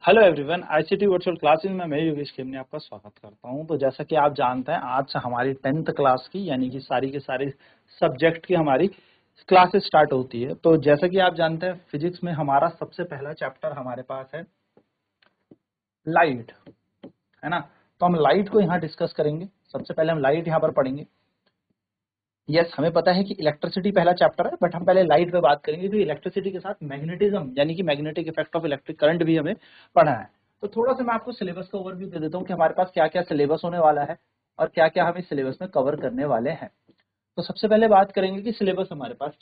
Hello everyone, ICT virtual classes में मैं योगेश खेमने आपका स्वागत करता हूं। तो जैसा कि आप जानते हैं, आज से हमारी 10th क्लास की यानी कि सारी के सारे सब्जेक्ट की हमारी क्लासेस स्टार्ट होती है। तो जैसा कि आप जानते हैं, फिजिक्स में हमारा सबसे पहला चैप्टर हमारे पास है लाइट, है ना। तो हम लाइट को यहाँ डिस्कस करेंगे। सबसे पहले हम लाइट यहाँ पर पढ़ेंगे। यस, हमें पता है कि इलेक्ट्रिसिटी पहला चैप्टर है, बट हम पहले लाइट पे बात करेंगे। तो इलेक्ट्रिसिटी के साथ मैग्नेटिज्म यानी कि magnetic effect of electric current भी हमें पढ़ना है। तो थोड़ा सा मैं आपको सिलेबस का ओवरव्यू दे देता हूँ कि हमारे पास क्या क्या सिलेबस होने वाला है और क्या क्या हम इस सिलेबस में कवर करने वाले हैं। तो सबसे पहले बात करेंगे कि सिलेबस हमारे पास।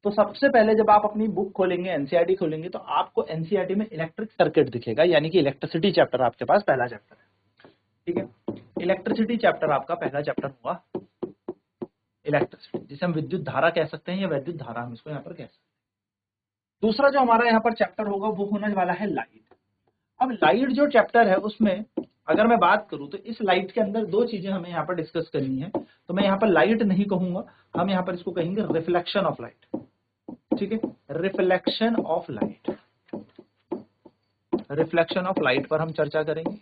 तो सबसे पहले जब आप अपनी बुक खोलेंगे, एनसीईआरटी खोलेंगे, तो आपको एनसीईआरटी में इलेक्ट्रिक सर्किट दिखेगा, यानी कि इलेक्ट्रिसिटी चैप्टर आपके पास पहला चैप्टर है। ठीक है, इलेक्ट्रिसिटी चैप्टर आपका पहला चैप्टर हुआ इलेक्ट्रिसिटी, जिसे हम विद्युत धारा कह सकते हैं या विद्युत धारा हम इसको यहाँ पर कह सकते हैं। दूसरा जो हमारा यहाँ पर चैप्टर होगा वो होने वाला है लाइट। अब लाइट जो चैप्टर है उसमें अगर मैं बात करूं तो इस लाइट के अंदर दो चीजें हमें यहाँ पर डिस्कस करनी है। तो मैं यहाँ पर लाइट नहीं कहूंगा, हम यहाँ पर इसको कहेंगे रिफ्लेक्शन ऑफ लाइट। ठीक है, reflection of light, reflection of light पर हम चर्चा करेंगे।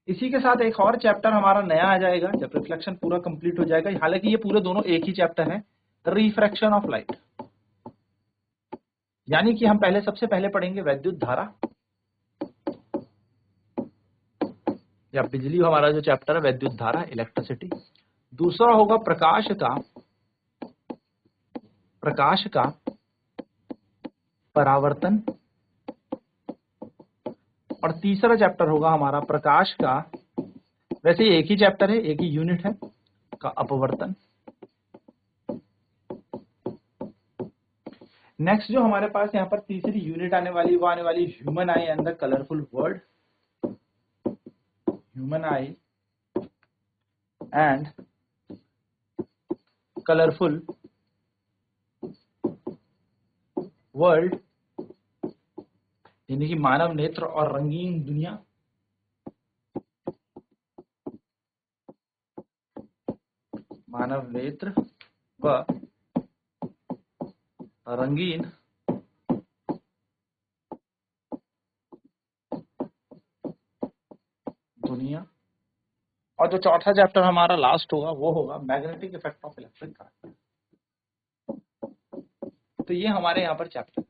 इसी के साथ एक और चैप्टर हमारा नया आ जाएगा जब रिफ्लेक्शन पूरा कंप्लीट हो जाएगा। हालांकि ये पूरे दोनों एक ही चैप्टर है, रिफ्रैक्शन ऑफ लाइट। यानी कि हम पहले सबसे पहले पढ़ेंगे वैद्युत धारा या बिजली, हमारा जो चैप्टर है वैद्युत धारा, इलेक्ट्रिसिटी। दूसरा होगा प्रकाश का परावर्तन। और तीसरा चैप्टर होगा हमारा प्रकाश का, वैसे एक ही चैप्टर है, एक ही यूनिट है, का अपवर्तन। नेक्स्ट जो हमारे पास यहाँ पर तीसरी यूनिट आने वाली वो आने वाली human I and the colourful world. Human I and colourful world, यानी कि मानव नेत्र और रंगीन दुनिया। मानव नेत्र व रंगीन दुनिया। और जो चौथा चैप्टर हमारा लास्ट होगा वो होगा magnetic effect of electric current. तो ये हमारे यहाँ पर चैप्टर है,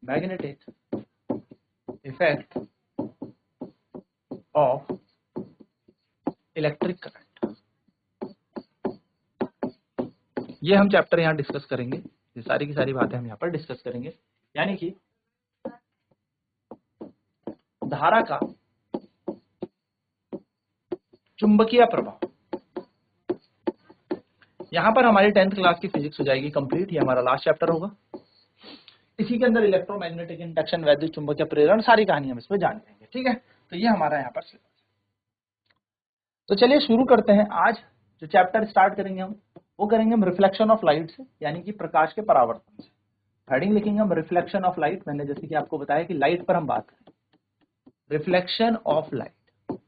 magnetic effect of electric current. ये हम चैप्टर यहाँ डिस्कस करेंगे, ये सारी की सारी बातें हम यहाँ पर डिस्कस करेंगे। यानी कि धारा का चुंबकीय प्रभाव। यहाँ पर हमारी 10th क्लास की फिजिक्स हो जाएगी कंप्लीट। ये हमारा लास्ट चैप्टर होगा। इसी के अंदर इलेक्ट्रोमैग्नेटिक इंडक्शन, वैद्युत चुंबकीय प्रेरण, सारी कहानी हम इसमें जान लेंगे। ठीक है, तो ये हमारा यहाँ पर सिलेबस है। तो चलिए शुरू करते हैं। आज जो चैप्टर स्टार्ट करेंगे हम वो करेंगे हम रिफ्लेक्शन ऑफ लाइट से, यानी कि प्रकाश के परावर्तन से। हेडिंग लिखेंगे हम रिफ्लेक्शन ऑफ लाइट। मैंने जैसे कि आपको बताया कि लाइट पर हम बात करें, reflection of light,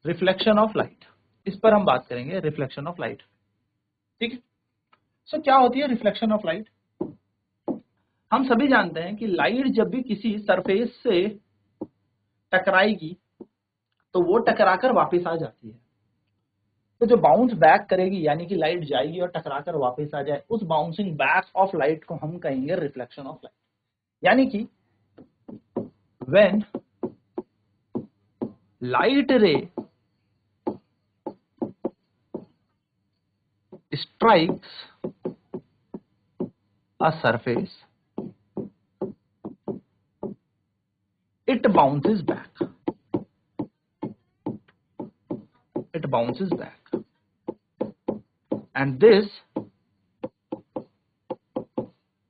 reflection of light, इस पर हम बात करेंगे, रिफ्लेक्शन ऑफ लाइट। ठीक है, सो क्या होती है रिफ्लेक्शन ऑफ लाइट? हम सभी जानते हैं कि लाइट जब भी किसी सरफेस से टकराएगी तो वो टकराकर वापस आ जाती है। तो जो बाउंस बैक करेगी, यानी कि लाइट जाएगी और टकराकर वापस आ जाए, उस बाउंसिंग बैक ऑफ लाइट को हम कहेंगे रिफ्लेक्शन ऑफ लाइट। यानी कि व्हेन लाइट रे strikes a surface, it bounces back. It bounces back. And this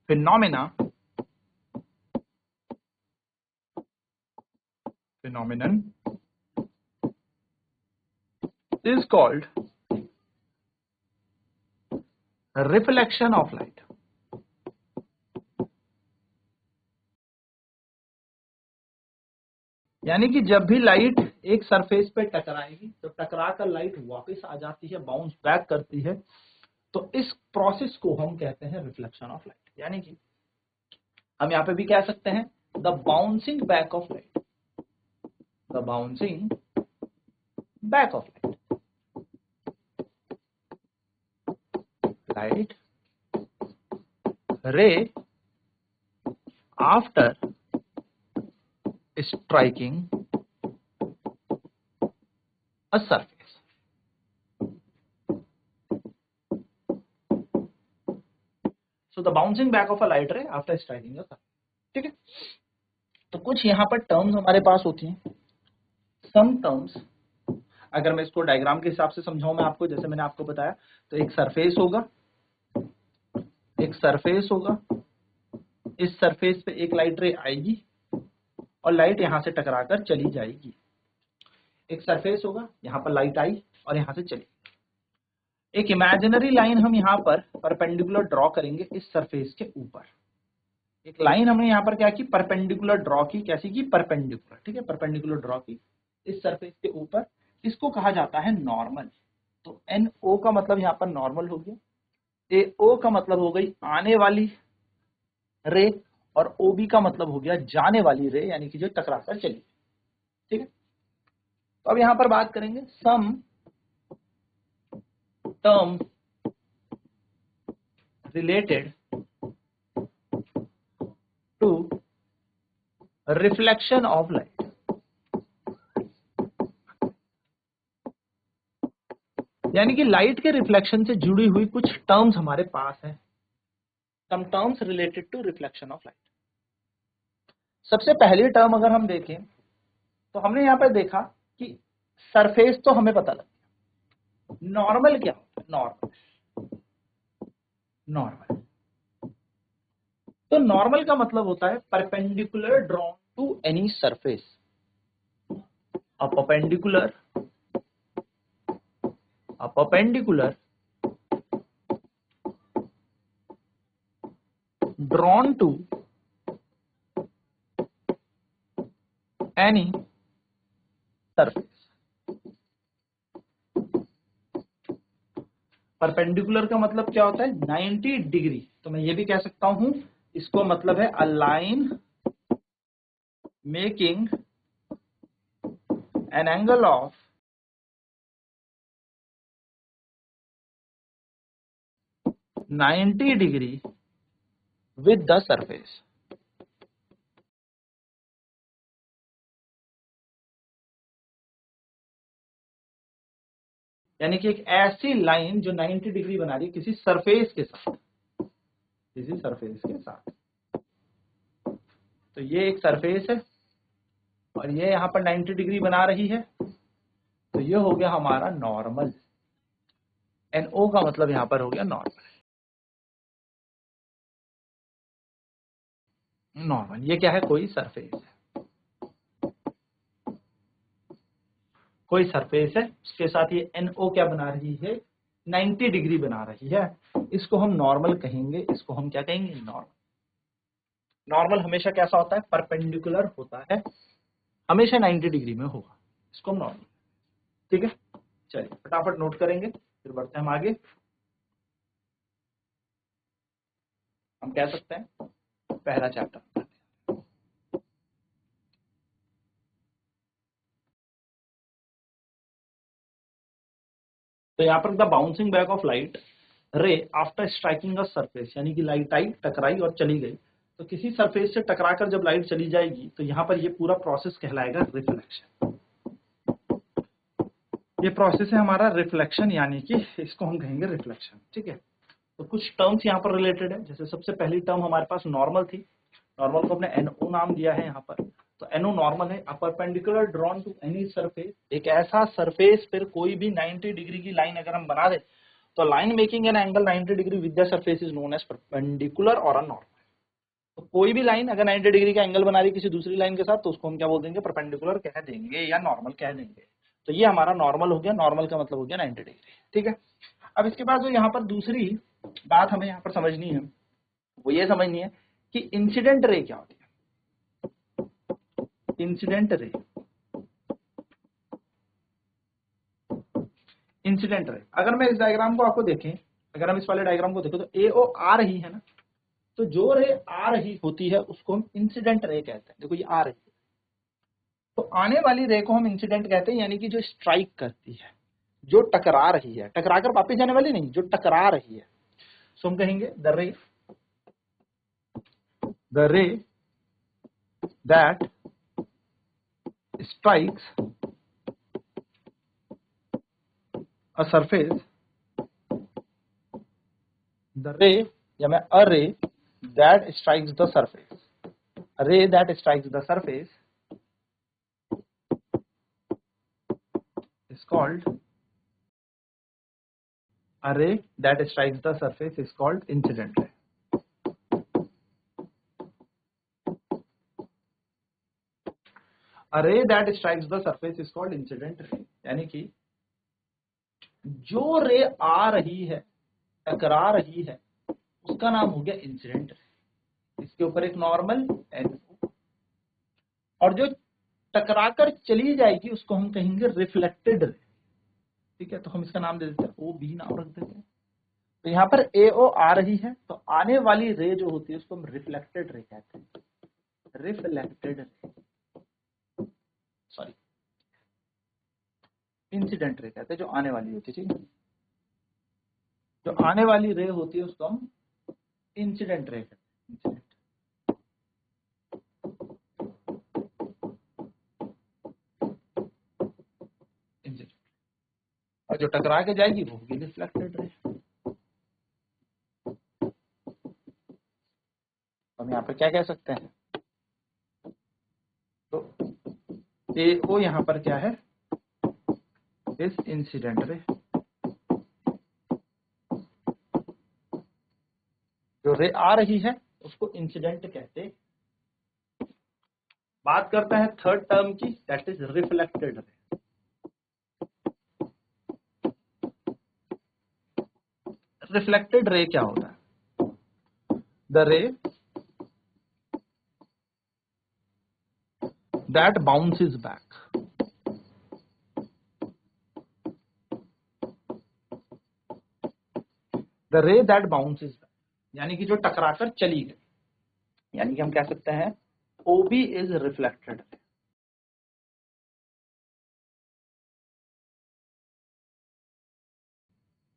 phenomenon is called reflection of light. यानी कि जब भी लाइट एक सरफेस पे टकराएगी तो टकरा कर लाइट वापस आ जाती है, बाउंस बैक करती है। तो इस प्रोसेस को हम कहते हैं रिफ्लेक्शन ऑफ लाइट। यानी कि हम यहाँ पे भी कह सकते हैं the bouncing back of light, the bouncing back of light रे after striking a surface. So the bouncing back of a light ray after striking a surface. ठीक है, तो कुछ यहाँ पर टर्म्स हमारे पास होती हैं, सम टर्म्स। अगर मैं इसको डायग्राम के हिसाब से समझाऊं मैं आपको, जैसे मैंने आपको बताया, तो एक सरफेस होगा, एक सरफेस होगा, इस सरफेस पे एक लाइट रे आएगी और लाइट यहां से टकराकर चली जाएगी। एक सरफेस होगा, यहां पर लाइट आई और यहां से चली। एक इमेजिनरी लाइन हम यहां पर परपेंडिकुलर ड्रॉ करेंगे इस सरफेस के ऊपर। एक लाइन हमने यहां पर क्या की, परपेंडिकुलर ड्रॉ की। कैसी की, परपेंडिकुलर। ठीक है, परपेंडिकुलर ड्रॉ की इस सरफेस के ऊपर। इसको कहा जाता है नॉर्मल। तो NO का मतलब यहां पर नॉर्मल हो गया, AO का मतलब हो गई आने वाली रे, और OB का मतलब हो गया जाने वाली रे, यानी कि जो टकरा कर चली। ठीक है, तो अब यहां पर बात करेंगे some term related to reflection of light. यानी कि लाइट के रिफ्लेक्शन से जुड़ी हुई कुछ टर्म्स हमारे पास है, some terms related to reflection of light. सबसे पहली टर्म अगर हम देखें तो हमने यहां पर देखा कि सरफेस तो हमें पता लगा, नॉर्मल क्या होता है, नॉर्मल। तो नॉर्मल का मतलब होता है perpendicular drawn to any surface, a perpendicular drawn to any surface। Perpendicular का मतलब क्या होता है, 90 डिग्री। तो मैं ये भी कह सकता हूं, इसको मतलब है a line making an angle of 90 degree with the surface. यानी कि एक ऐसी लाइन जो 90 डिग्री बना रही है किसी सरफेस के साथ, किसी सरफेस के साथ। तो ये एक सरफेस है और ये यहां पर 90 डिग्री बना रही है, तो ये हो गया हमारा नॉर्मल। NO का मतलब यहां पर हो गया नॉर्मल। नॉर्मल ये क्या है, कोई सरफेस है, कोई सरफेस है, उसके साथ ये NO क्या बना रही है, 90 डिग्री बना रही है। इसको हम नॉर्मल कहेंगे, इसको हम क्या कहेंगे, नॉर्मल। नॉर्मल हमेशा कैसा होता है, परपेंडिकुलर होता है, हमेशा 90 डिग्री में होगा, इसको हम नॉर्मल। ठीक है, चलिए फटाफट नोट करेंगे, फिर बढ़ते हैं हम आगे। हम कह सकते हैं पहला चैप्टर। तो यहाँ पर the bouncing back of light रे आफ्टर स्ट्राइकिंग अ सरफेस, यानी कि लाइट आई, टकराई और चली गई। तो किसी सरफेस से टकराकर जब लाइट चली जाएगी तो यहाँ पर ये पूरा प्रोसेस कहलाएगा रिफ्लेक्शन। ये प्रोसेस है हमारा रिफ्लेक्शन, यानी कि इसको हम कहेंगे रिफ्लेक्शन। ठीक है, तो कुछ टर्म्स यहाँ पर रिलेटेड है। जैसे सबसे पहली टर्म हमारे पास नॉर्मल थी, नॉर्मल को हमने NO नाम दिया है यहाँ पर। तो NO नॉर्मल है, a perpendicular drawn to any surface. एक ऐसा सरफेस पर कोई भी 90 डिग्री की लाइन अगर हम बना दे तो line making an angle 90 degree with the surface is known as perpendicular और अ नॉर्मल। तो कोई भी लाइन अगर 90 डिग्री का एंगल बना रही है किसी दूसरी लाइन के साथ तो उसको हम क्या बोल देंगे, परपेंडिकुलर कह देंगे या नॉर्मल कह देंगे। तो ये हमारा नॉर्मल हो गया, नॉर्मल का मतलब हो गया 90 डिग्री। ठीक है, अब इसके बाद जो यहाँ पर दूसरी बात हमें यहाँ पर समझनी है वो ये समझनी है कि इंसिडेंट रे क्या होती है। इंसिडेंट रे, इंसिडेंट रे, अगर मैं इस डायग्राम को आपको देखें, अगर हम इस वाले डायग्राम को देखें तो AO आ रही है ना, तो जो रे आ रही होती है उसको हम इंसिडेंट रे कहते हैं। देखो ये आ रही है, तो आने वाली रे को हम इंसिडेंट कहते हैं, यानी कि जो स्ट्राइक करती है, जो टकरा रही है, टकरा कर वापस जाने वाली नहीं, जो टकरा रही है, सो हम कहेंगे द रे that strikes a surface, the ray या मैं a ray that strikes the surface, a ray that strikes the surface is called, a ray that strikes the surface is called incident ray। A ray that strikes the surface is called incident ray, यानी कि जो रे आ रही है, टकरा रही है, उसका नाम हो गया इंसिडेंट रे। इसके ऊपर एक नॉर्मल NO, और जो टकराकर चली जाएगी उसको हम कहेंगे रिफ्लेक्टेड रे। ठीक है, तो हम इसका नाम दे देते हैं OB, नाम रख देते हैं। तो यहाँ पर AO आ रही है, तो आने वाली रे जो होती है उसको हम रिफ्लेक्टेड रे कहते हैं। Reflected ray, sorry, incident ray कहते हैं जो आने वाली होती है। ठीक है, जो आने वाली रे होती है उसको हम इंसिडेंट रे कहते हैं। इंसिडेंट, और जो टकरा के जाएगी वो होगी रिफ्लेक्टेड रे। हम यहाँ पर क्या कह सकते हैं, तो AO यहाँ पर क्या है, इस इंसिडेंट रे। जो रे आ रही है उसको इंसिडेंट कहते हैं। बात करते हैं थर्ड टर्म की, that is reflected ray. Reflected ray क्या होता है, द रे दैट बाउंसेस बैक, द रे दैट बाउंसेस बैक, यानी कि जो टकराकर चली गई, यानी कि हम कह सकते हैं OB is reflected ray.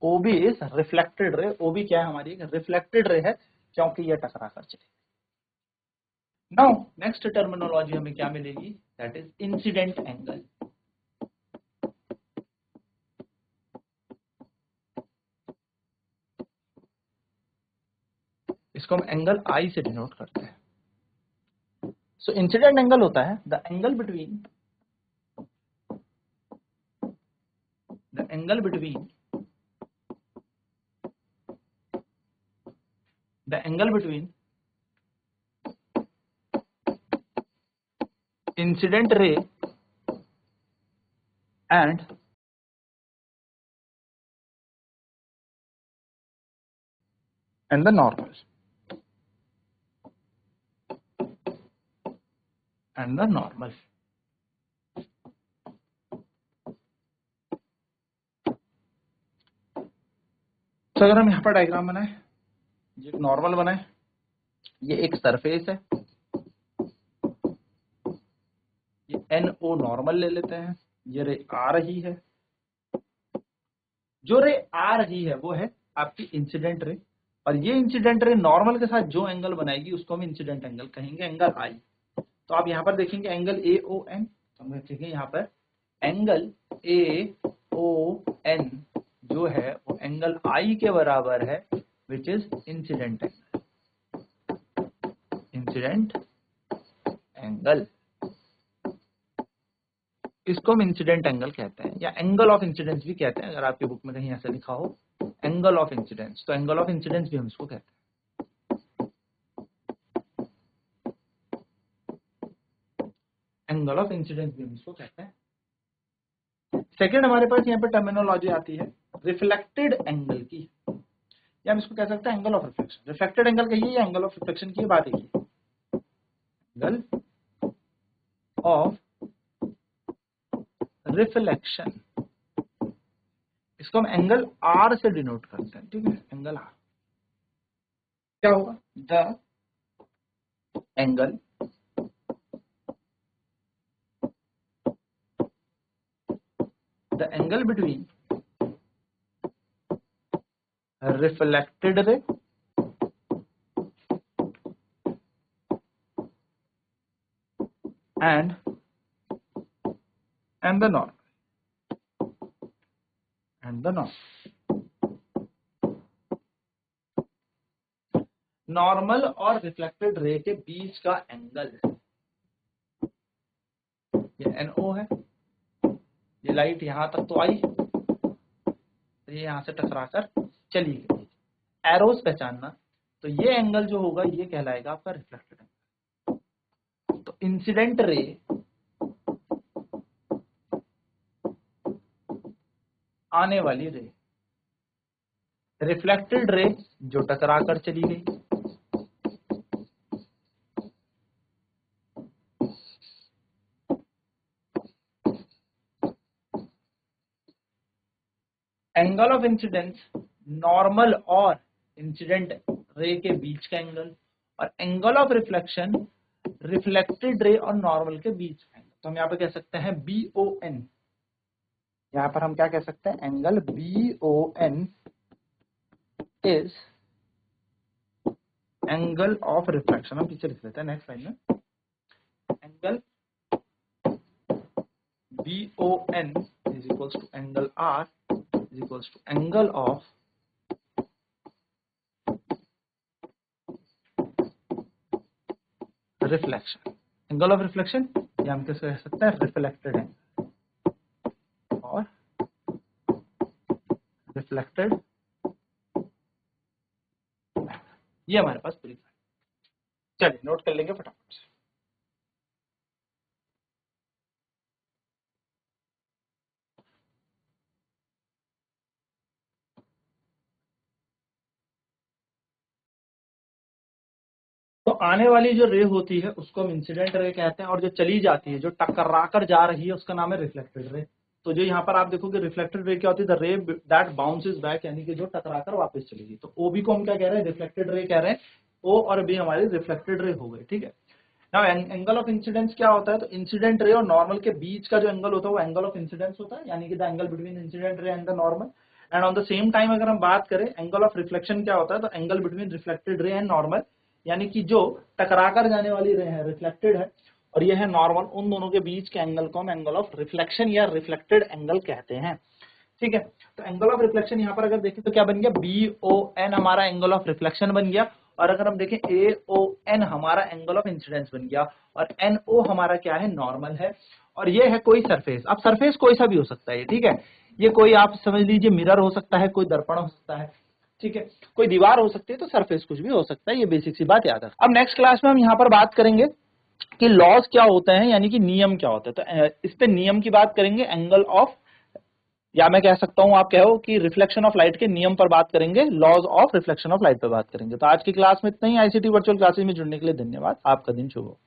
OB is reflected ray. OB क्या है, हमारी एक रिफ्लेक्टेड रे है, क्योंकि यह टकराकर चली। नाउ नेक्स्ट टर्मिनोलॉजी हमें क्या मिलेगी, दैट इज इंसिडेंट एंगल। इसको हम एंगल I से डिनोट करते हैं। सो इंसिडेंट एंगल होता है the angle between incident ray and the normal, तो अगर हम यहाँ पर डायग्राम बनाए, ये एक नॉर्मल बनाए, ये एक सरफेस है, ये NO नॉर्मल ले लेते हैं, ये रे आ रही है, जो रे आ रही है वो है आपकी इंसिडेंट रे, और ये इंसिडेंट रे नॉर्मल के साथ जो एंगल बनाएगी उसको हम इंसिडेंट एंगल कहेंगे, एंगल I। तो आप यहाँ पर देखेंगे एंगल AON, तो हम देखेंगे यहाँ पर एंगल AON जो है वो एंगल I के बराबर है, विच इज इंसिडेंट एंगल। इसको हम इंसिडेंट एंगल कहते हैं, या एंगल ऑफ इंसिडेंस भी कहते हैं। अगर आपकी बुक में कहीं ऐसा लिखा हो एंगल ऑफ इंसिडेंस, तो एंगल ऑफ इंसिडेंस भी हम इसको कहते हैं। एंगल ऑफ इंसिडेंस भी हम इसको कहते हैं। सेकेंड हमारे पास यहाँ पे टर्मिनोलॉजी आती है रिफ्लेक्टेड एंगल की, या हम इसको कह सकते हैं angle of reflection. Reflected angle कहिए या एंगल ऑफ रिफ्लेक्शन की बात है, एंगल ऑफ रिफ्लेक्शन, इसको हम एंगल R से डिनोट करते हैं। ठीक है, एंगल R क्या होगा, the angle between reflected ray and the normal normal और रिफ्लेक्टेड रे के बीच का एंगल, ये NO है, ये लाइट यहां तक तो आई, तो ये यहां से टकराकर चली गई, एरोस पहचानना, तो ये एंगल जो होगा ये कहलाएगा आपका रिफ्लेक्टेड एंगल। तो इंसिडेंट रे आने वाली रे, रिफ्लेक्टेड रे जो टकराकर चली गई, एंगल ऑफ इंसिडेंस नॉर्मल और इंसिडेंट रे के बीच का एंगल, और angle of reflection reflected ray और नॉर्मल के बीच का एंगल। तो हम यहाँ पे कह सकते हैं BON, यहाँ पर हम क्या कह सकते हैं, angle BON is angle of reflection. हम पीछे लिख लेते हैं नेक्स्ट लाइन में, angle BON is equals to angle R is equals to angle of reflection. Angle of reflection या हम कैसे कह सकते हैं, रिफ्लेक्टेड एंगल और रिफ्लेक्टेड, ये हमारे पास पूरी। चलिए नोट कर लेंगे फटाफट से। तो आने वाली जो रे होती है उसको हम इंसिडेंट रे कहते हैं, और जो चली जाती है, जो टकरा कर जा रही है, उसका नाम है रिफ्लेक्टेड रे। तो जो यहाँ पर आप देखोगे रिफ्लेक्टेड रे क्या होती है, द रे दैट बाउंसेस बैक, यानी कि जो टकराकर वापस चलेगी। तो ओ बी को हम क्या कह रहे हैं, रिफ्लेक्टेड रे कह रहे हैं, ओ और बी हमारे रिफ्लेक्टेड रे हो गए, ठीक है। नाउ एंगल ऑफ इंसिडेंस क्या होता है, तो इंसिडेंट रे और नॉर्मल के बीच का जो एंगल होता है वो एंगल ऑफ इंसिडेंस होता है, यानी कि the angle between incident ray and the normal. And on the same time अगर हम बात करें एंगल ऑफ रिफ्लेक्शन क्या होता है, तो angle between reflected ray and normal, यानी कि जो टकराकर जाने वाली रे है रिफ्लेक्टेड है और ये है नॉर्मल, उन दोनों के बीच के एंगल को हम एंगल ऑफ रिफ्लेक्शन या रिफ्लेक्टेड एंगल कहते हैं, ठीक है। तो एंगल ऑफ रिफ्लेक्शन यहाँ पर अगर देखें तो क्या बन गया, BON हमारा एंगल ऑफ रिफ्लेक्शन बन गया, और अगर हम देखें AON हमारा एंगल ऑफ इंसिडेंस बन गया, और NO हमारा क्या है, नॉर्मल है, और ये है कोई सरफेस। अब सरफेस कोई सा भी हो सकता है, ठीक है, ये कोई आप समझ लीजिए मिरर हो सकता है, कोई दर्पण हो सकता है, ठीक है, कोई दीवार हो सकती है, तो सरफेस कुछ भी हो सकता है, ये बेसिक सी बात याद है। अब नेक्स्ट क्लास में हम यहाँ पर बात करेंगे कि लॉज क्या होते हैं, यानी कि नियम क्या होते हैं। तो इस पे नियम की बात करेंगे, एंगल ऑफ, या मैं कह सकता हूं आप कहो कि रिफ्लेक्शन ऑफ लाइट के नियम पर बात करेंगे, laws of reflection of light पर बात करेंगे। तो आज की क्लास में इतना ही। ICT वर्चुअल क्लासेस में जुड़ने के लिए धन्यवाद। आपका दिन शुभ हो।